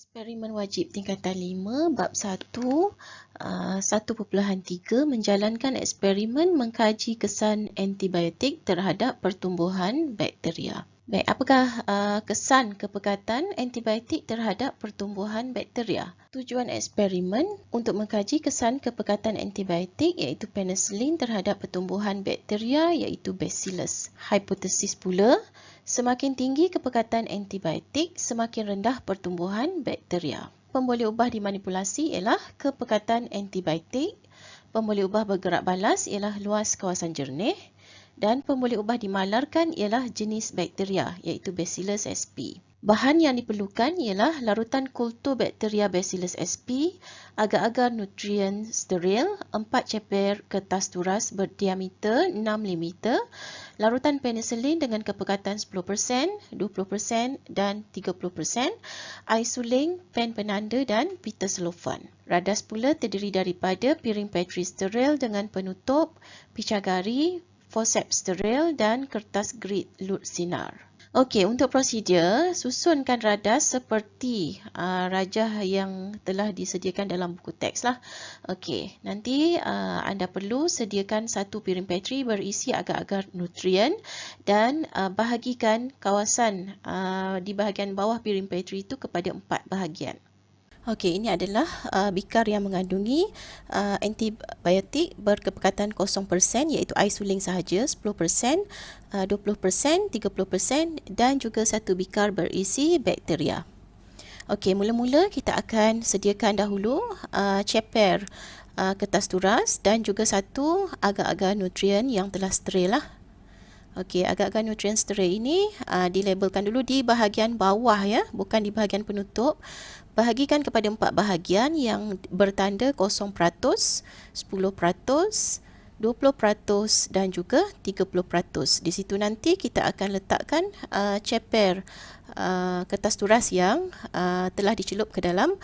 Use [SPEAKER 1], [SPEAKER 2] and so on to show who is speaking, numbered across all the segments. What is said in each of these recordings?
[SPEAKER 1] Eksperimen wajib tingkatan 5, bab 1, 1.3 menjalankan eksperimen mengkaji kesan antibiotik terhadap pertumbuhan bakteria. Baik, apakah kesan kepekatan antibiotik terhadap pertumbuhan bakteria? Tujuan eksperimen untuk mengkaji kesan kepekatan antibiotik iaitu penicillin terhadap pertumbuhan bakteria iaitu Bacillus. Hipotesis pula, semakin tinggi kepekatan antibiotik, semakin rendah pertumbuhan bakteria. Pemboleh ubah dimanipulasi ialah kepekatan antibiotik. Pemboleh ubah bergerak balas ialah luas kawasan jernih. Dan pemboleh ubah dimalarkan ialah jenis bakteria iaitu Bacillus sp. Bahan yang diperlukan ialah larutan kultur bakteria Bacillus sp, agar-agar nutrien steril, 4 ceper kertas turas berdiameter 6 mm, larutan penicillin dengan kepekatan 10%, 20% dan 30%, air suling, pen penanda dan pita selofan. Radas pula terdiri daripada piring Petri steril dengan penutup, picagari, forceps steril dan kertas grid lut sinar. Okey, untuk prosedur, susunkan radas seperti rajah yang telah disediakan dalam buku teks lah. Okey, nanti anda perlu sediakan satu piring Petri berisi agar-agar nutrien dan bahagikan kawasan di bahagian bawah piring Petri itu kepada 4 bahagian. Okey, ini adalah bikar yang mengandungi antibiotik berkepekatan 0% iaitu air suling sahaja 10%, 20%, 30% dan juga satu bikar berisi bakteria. Okey, mula-mula kita akan sediakan dahulu ceper kertas turas dan juga satu agar-agar nutrien yang telah steril lah. Okey, agar-agar nutrien steril ini dilabelkan dulu di bahagian bawah ya, bukan di bahagian penutup. Bahagikan kepada 4 bahagian yang bertanda 0%, 10%, 20% dan juga 30%. Di situ nanti kita akan letakkan ceper kertas turas yang telah dicelup ke dalam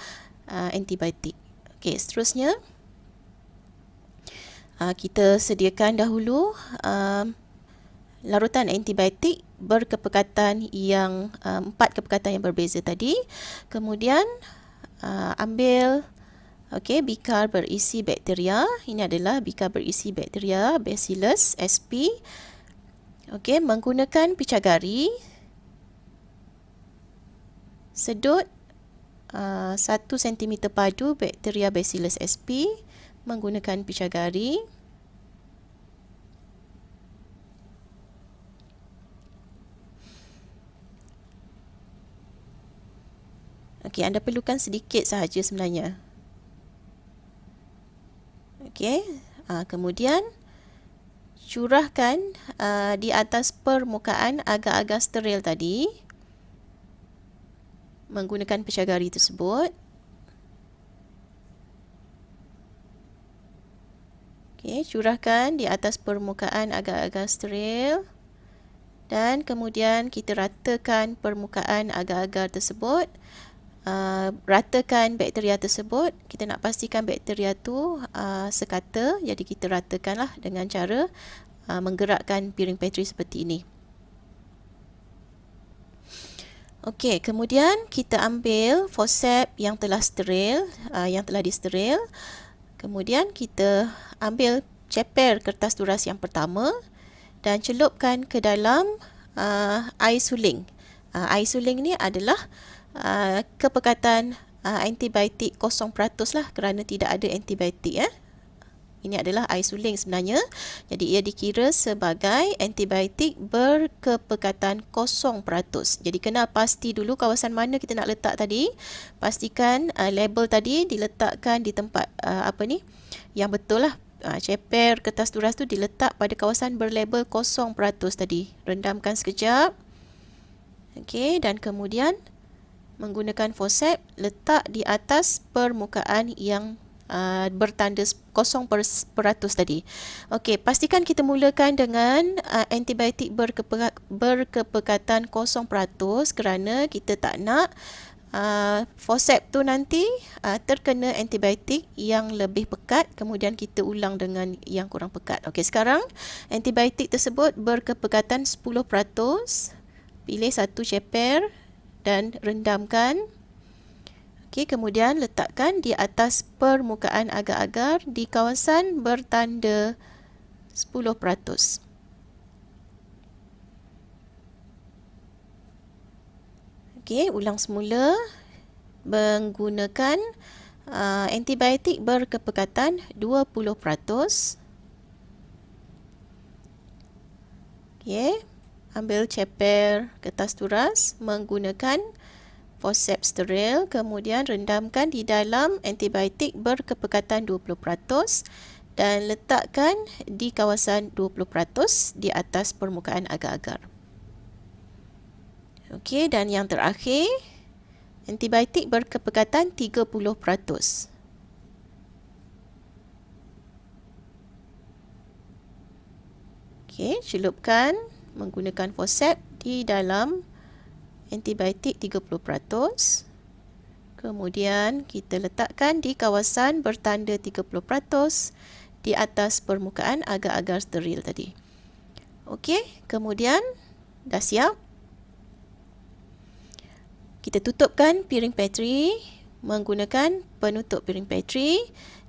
[SPEAKER 1] antibiotik. Okey, seterusnya kita sediakan dahulu larutan antibiotik berkepekatan yang 4 kepekatan yang berbeza tadi. Kemudian ambil bikar berisi bakteria. Ini adalah bikar berisi bakteria Bacillus sp. Okey, menggunakan picagari sedut 1 cm padu bakteria Bacillus sp menggunakan picagari. Okey, anda perlukan sedikit sahaja sebenarnya. Okey, kemudian curahkan di atas permukaan agar-agar steril tadi menggunakan picagari tersebut. Okey, curahkan di atas permukaan agar-agar steril dan kemudian kita ratakan permukaan agar-agar tersebut. Ratakan bakteria tersebut. Kita nak pastikan bakteria tu sekata, jadi kita ratakanlah dengan cara menggerakkan piring Petri seperti ini. Okey, kemudian kita ambil forceps yang telah steril, yang telah disteril. Kemudian kita ambil ceper kertas turas yang pertama dan celupkan ke dalam air suling. Air suling ni adalah kepekatan antibiotik 0% lah kerana tidak ada antibiotik ya. Ini adalah air suling sebenarnya. Jadi ia dikira sebagai antibiotik berkepekatan 0%. Jadi kena pasti dulu kawasan mana kita nak letak tadi. Pastikan label tadi diletakkan di tempat yang betul lah. Ceper kertas turas tu diletak pada kawasan berlabel 0% tadi. Rendamkan sekejap. Okey, dan kemudian menggunakan forceps letak di atas permukaan yang bertanda 0% tadi. Okey, pastikan kita mulakan dengan antibiotik berkepekatan 0% kerana kita tak nak forceps tu nanti terkena antibiotik yang lebih pekat, kemudian kita ulang dengan yang kurang pekat. Okey, sekarang antibiotik tersebut berkepekatan 10%. Pilih satu ceper dan rendamkan. Okey, kemudian letakkan di atas permukaan agar-agar di kawasan bertanda 10%. Okey, ulang semula menggunakan antibiotik berkepekatan 20%. Okey, ambil ceper kertas turas menggunakan forceps steril, kemudian rendamkan di dalam antibiotik berkepekatan 20% dan letakkan di kawasan 20% di atas permukaan agar-agar. Okey, dan yang terakhir, antibiotik berkepekatan 30%. Okey, celupkan menggunakan forceps di dalam antibiotik 30%. Kemudian kita letakkan di kawasan bertanda 30% di atas permukaan agar-agar steril tadi. Okey, kemudian dah siap. Kita tutupkan piring Petri menggunakan penutup piring Petri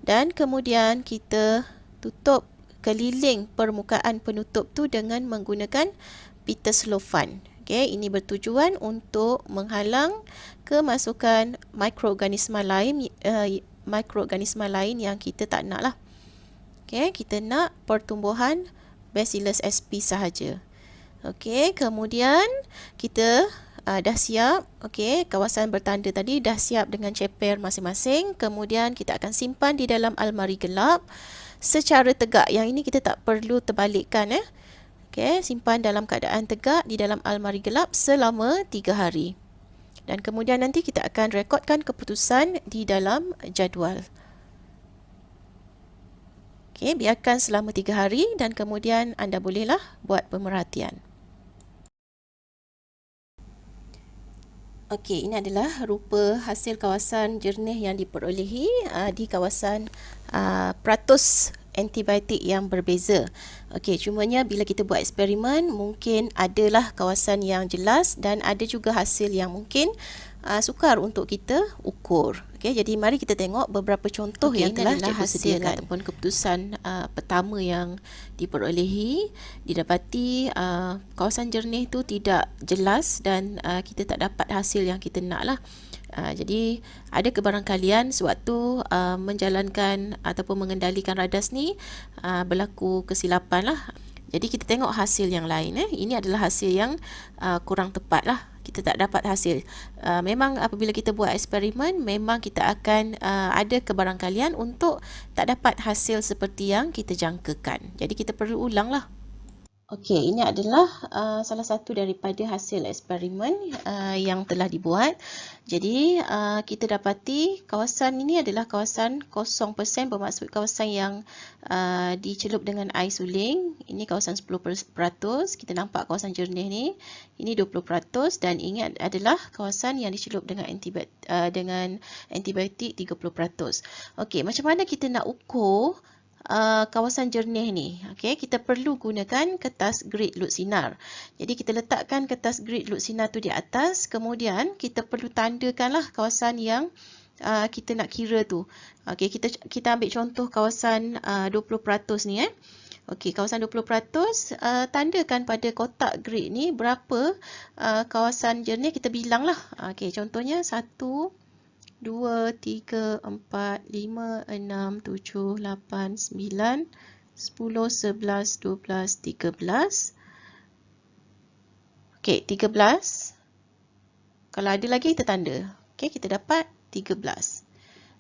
[SPEAKER 1] dan kemudian kita tutup keliling permukaan penutup tu dengan menggunakan pita selofan. Okey, ini bertujuan untuk menghalang kemasukan mikroorganisma lain yang kita tak nak lah. Okey, kita nak pertumbuhan Bacillus sp sahaja. Okey, kemudian kita dah siap. Okey, kawasan bertanda tadi dah siap dengan ceper masing-masing. Kemudian kita akan simpan di dalam almari gelap secara tegak. Yang ini kita tak perlu terbalikkan. Okey, simpan dalam keadaan tegak di dalam almari gelap selama 3 hari. Dan kemudian nanti kita akan rekodkan keputusan di dalam jadual. Okey, biarkan selama 3 hari dan kemudian anda bolehlah buat pemerhatian. Okey, ini adalah rupa hasil kawasan jernih yang diperolehi di kawasan peratus antibiotik yang berbeza. Okey, cumanya bila kita buat eksperimen, mungkin adalah kawasan yang jelas dan ada juga hasil yang mungkin sukar untuk kita ukur. Okey, jadi mari kita tengok beberapa contoh yang telah cikgu sediakan ataupun keputusan pertama yang diperolehi, didapati kawasan jernih tu tidak jelas dan kita tak dapat hasil yang kita nak lah. Jadi ada kebarangkalian sewaktu menjalankan ataupun mengendalikan radas ni berlaku kesilapan lah. Jadi kita tengok hasil yang lain. Ini adalah hasil yang kurang tepat lah. Kita tak dapat hasil. Memang apabila kita buat eksperimen, memang kita akan ada kebarangkalian untuk tak dapat hasil seperti yang kita jangkakan. Jadi kita perlu ulang lah. Okey, ini adalah salah satu daripada hasil eksperimen yang telah dibuat. Jadi kita dapati kawasan ini adalah kawasan 0%, bermaksud kawasan yang dicelup dengan air suling. Ini kawasan 10%. Kita nampak kawasan jernih ni. Ini 20% dan ini adalah kawasan yang dicelup dengan antibiotik 30%. Okey, macam mana kita nak ukur kawasan jernih ni? Okey, kita perlu gunakan kertas grid lut sinar. Jadi kita letakkan kertas grid lut sinar tu di atas, kemudian kita perlu tandakanlah kawasan yang kita nak kira tu. Okey, kita ambil contoh kawasan 20% ni Okey, kawasan 20%, tandakan pada kotak grid ni berapa kawasan jernih, kita bilang lah. Okey, contohnya 1 2, 3, 4, 5, 6, 7, 8, 9, 10, 11, 12, 13. Okey, 13. Kalau ada lagi kita tanda. Okey, kita dapat 13.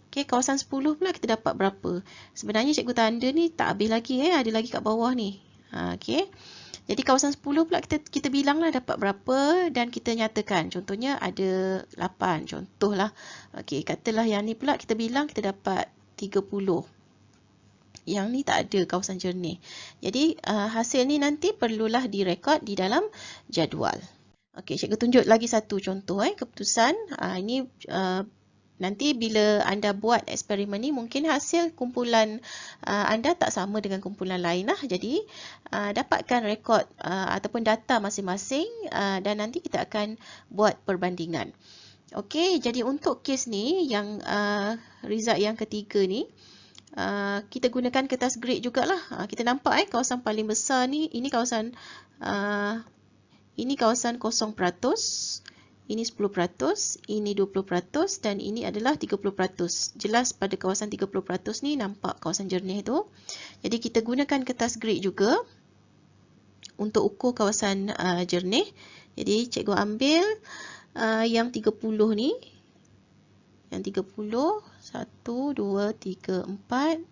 [SPEAKER 1] Okey, kawasan 10 pula kita dapat berapa? Sebenarnya cikgu tanda ni tak habis lagi. Ada lagi kat bawah ni. Okey. Jadi kawasan 10 pula kita bilanglah dapat berapa dan kita nyatakan. Contohnya ada 8. Contohlah. Okey, katalah yang ni pula kita bilang kita dapat 30. Yang ni tak ada kawasan jernih. Jadi hasil ni nanti perlulah direkod di dalam jadual. Okey, cikgu tunjuk lagi satu contoh keputusan. Ini nanti bila anda buat eksperimen ni, mungkin hasil kumpulan anda tak sama dengan kumpulan lain lah. Jadi dapatkan rekod ataupun data masing-masing dan nanti kita akan buat perbandingan. Okey, jadi untuk kes ni yang result yang ketiga ni, kita gunakan kertas grid jugalah. Kita nampak kawasan paling besar ni, ini kawasan 0%, ini 10%, ini 20% dan ini adalah 30%. Jelas pada kawasan 30% ni nampak kawasan jernih tu. Jadi kita gunakan kertas grid juga untuk ukur kawasan jernih. Jadi cikgu ambil yang 30 ni. Yang 30, 1, 2, 3, 4,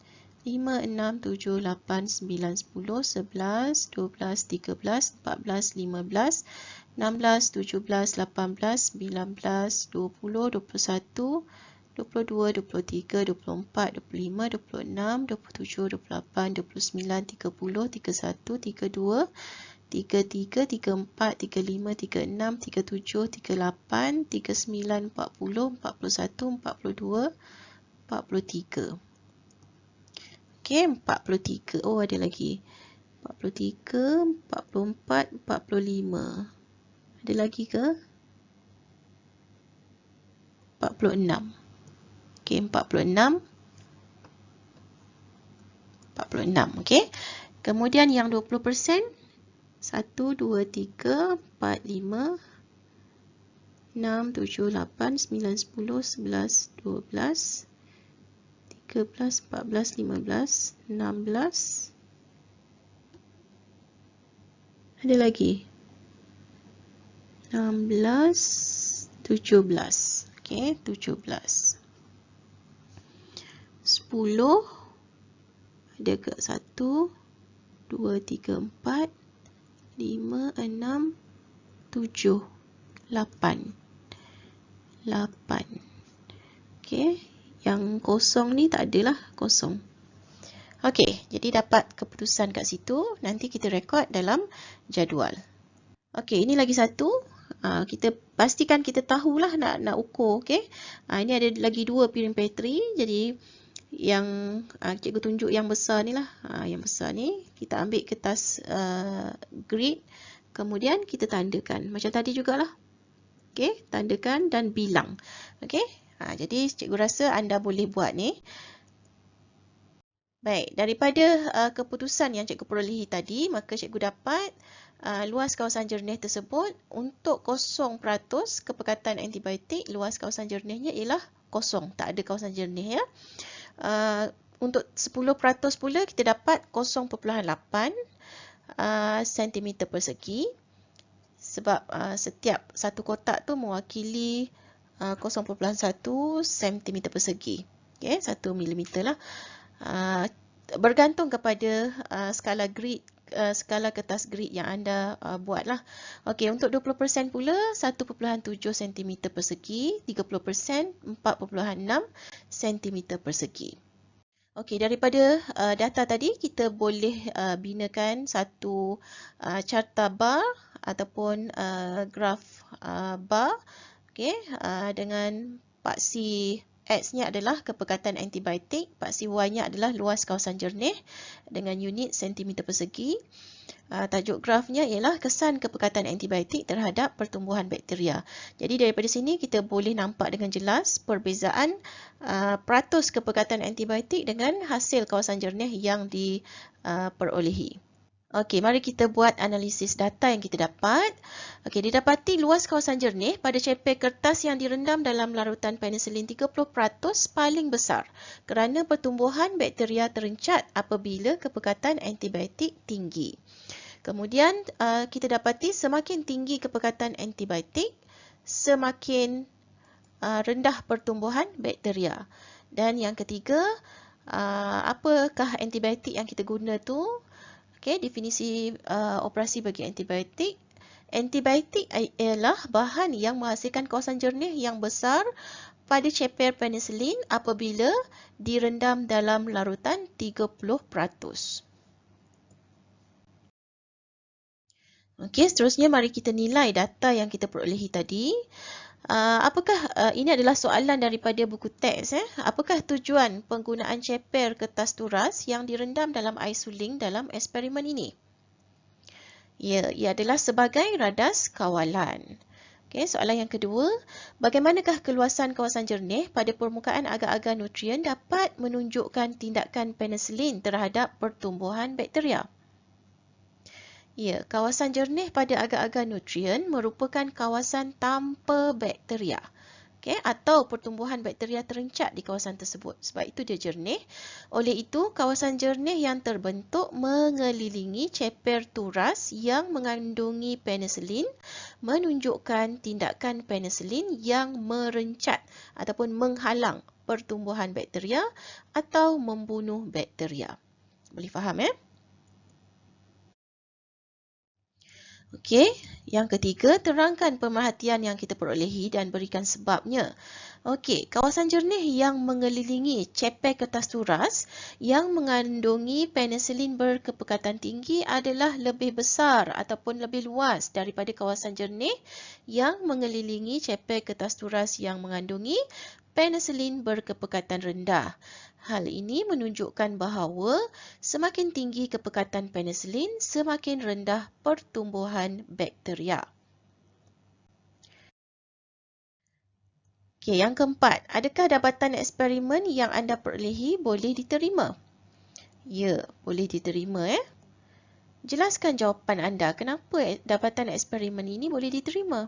[SPEAKER 1] 5, 6, 7, 8, 9, 10, 11, 12, 13, 14, 15, 16, 17, 18, 19, 20, 21, 22, 23, 24, 25, 26, 27, 28, 29, 30, 31, 32, 33, 34, 35, 36, 37, 38, 39, 40, 41, 42, 43. Okey, 43. Oh, ada lagi. 43, 44, 45. Ada lagi ke? 46. Okey, 46. 46, okey. Kemudian yang 20%, 1, 2, 3, 4, 5, 6, 7, 8, 9, 10, 11, 12, 13, 14, 15, 16. Ada lagi. 16, 17. Okey, 17. 10. Ada ke 1, 2, 3, 4, 5, 6, 7, 8. 8. Okey, yang kosong ni tak adalah kosong. Okey, jadi dapat keputusan kat situ. Nanti kita rekod dalam jadual. Okey, ini lagi satu. Kita pastikan kita tahulah nak ukur. Okey, ini ada lagi dua perimetri. Jadi yang cikgu tunjuk yang besar ni lah. Yang besar ni kita ambil kertas grid, kemudian kita tandakan macam tadi jugalah. Okey, tandakan dan bilang. Okey, jadi cikgu rasa anda boleh buat ni. Baik, daripada keputusan yang cikgu perolehi tadi, maka cikgu dapat luas kawasan jernih tersebut untuk 0% kepekatan antibiotik, luas kawasan jernihnya ialah kosong, tak ada kawasan jernih ya. Untuk 10% pula kita dapat 0.8 cm persegi, sebab setiap satu kotak tu mewakili 0.1 cm persegi. Okay, 1 mm lah. Bergantung kepada skala grid, skala kertas grid yang anda buat lah. Okey, untuk 20% pula 1.7 cm persegi, 30% 4.6 cm persegi. Okey, daripada data tadi kita boleh binakan satu carta bar ataupun graf bar. Okey, dengan paksi X-nya adalah kepekatan antibiotik, paksi Y-nya adalah luas kawasan jernih dengan unit sentimeter persegi. Tajuk grafnya ialah kesan kepekatan antibiotik terhadap pertumbuhan bakteria. Jadi daripada sini kita boleh nampak dengan jelas perbezaan peratus kepekatan antibiotik dengan hasil kawasan jernih yang diperolehi. Okey, mari kita buat analisis data yang kita dapat. Okey, didapati luas kawasan jernih pada ceper kertas yang direndam dalam larutan penisilin 30% paling besar kerana pertumbuhan bakteria terencat apabila kepekatan antibiotik tinggi. Kemudian kita dapati semakin tinggi kepekatan antibiotik, semakin rendah pertumbuhan bakteria. Dan yang ketiga, apakah antibiotik yang kita guna tu? Okay, definisi operasi bagi antibiotik. Antibiotik ialah bahan yang menghasilkan kawasan jernih yang besar pada ceper penisilin apabila direndam dalam larutan 30%. Okey, seterusnya mari kita nilai data yang kita perolehi tadi. Apakah ini adalah soalan daripada buku teks? Apakah tujuan penggunaan ceper kertas turas yang direndam dalam air suling dalam eksperimen ini? Ya, ia adalah sebagai radas kawalan. Okey, soalan yang kedua, bagaimanakah keluasan kawasan jernih pada permukaan agar-agar nutrien dapat menunjukkan tindakan penisilin terhadap pertumbuhan bakteria? Ya, kawasan jernih pada agar-agar nutrien merupakan kawasan tanpa bakteria. Okay, atau pertumbuhan bakteria terencat di kawasan tersebut. Sebab itu dia jernih. Oleh itu, kawasan jernih yang terbentuk mengelilingi ceper turas yang mengandungi penisilin menunjukkan tindakan penisilin yang merencat ataupun menghalang pertumbuhan bakteria atau membunuh bakteria. Boleh faham, Okey, yang ketiga, terangkan pemerhatian yang kita perolehi dan berikan sebabnya. Okey, kawasan jernih yang mengelilingi ceper kertas turas yang mengandungi penisilin berkepekatan tinggi adalah lebih besar ataupun lebih luas daripada kawasan jernih yang mengelilingi ceper kertas turas yang mengandungi penisilin berkepekatan rendah. Hal ini menunjukkan bahawa semakin tinggi kepekatan penisilin, semakin rendah pertumbuhan bakteria. Okey, yang keempat, adakah dapatan eksperimen yang anda perolehi boleh diterima? Ya, boleh diterima. Jelaskan jawapan anda, kenapa dapatan eksperimen ini boleh diterima?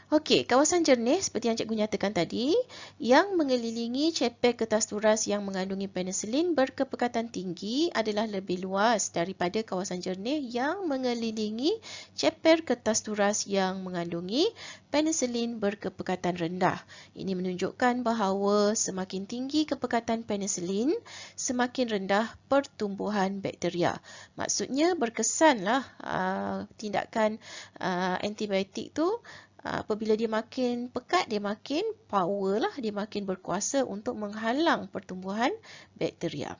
[SPEAKER 1] Okey, kawasan jernih seperti yang cikgu nyatakan tadi, yang mengelilingi ceper kertas turas yang mengandungi penisilin berkepekatan tinggi adalah lebih luas daripada kawasan jernih yang mengelilingi ceper kertas turas yang mengandungi penisilin berkepekatan rendah. Ini menunjukkan bahawa semakin tinggi kepekatan penisilin, semakin rendah pertumbuhan bakteria. Maksudnya berkesanlah tindakan antibiotik tu apabila dia makin pekat, dia makin power lah, dia makin berkuasa untuk menghalang pertumbuhan bakteria.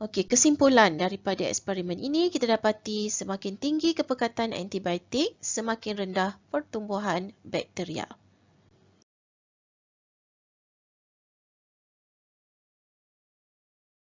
[SPEAKER 1] Okey, kesimpulan daripada eksperimen ini kita dapati semakin tinggi kepekatan antibiotik, semakin rendah pertumbuhan bakteria.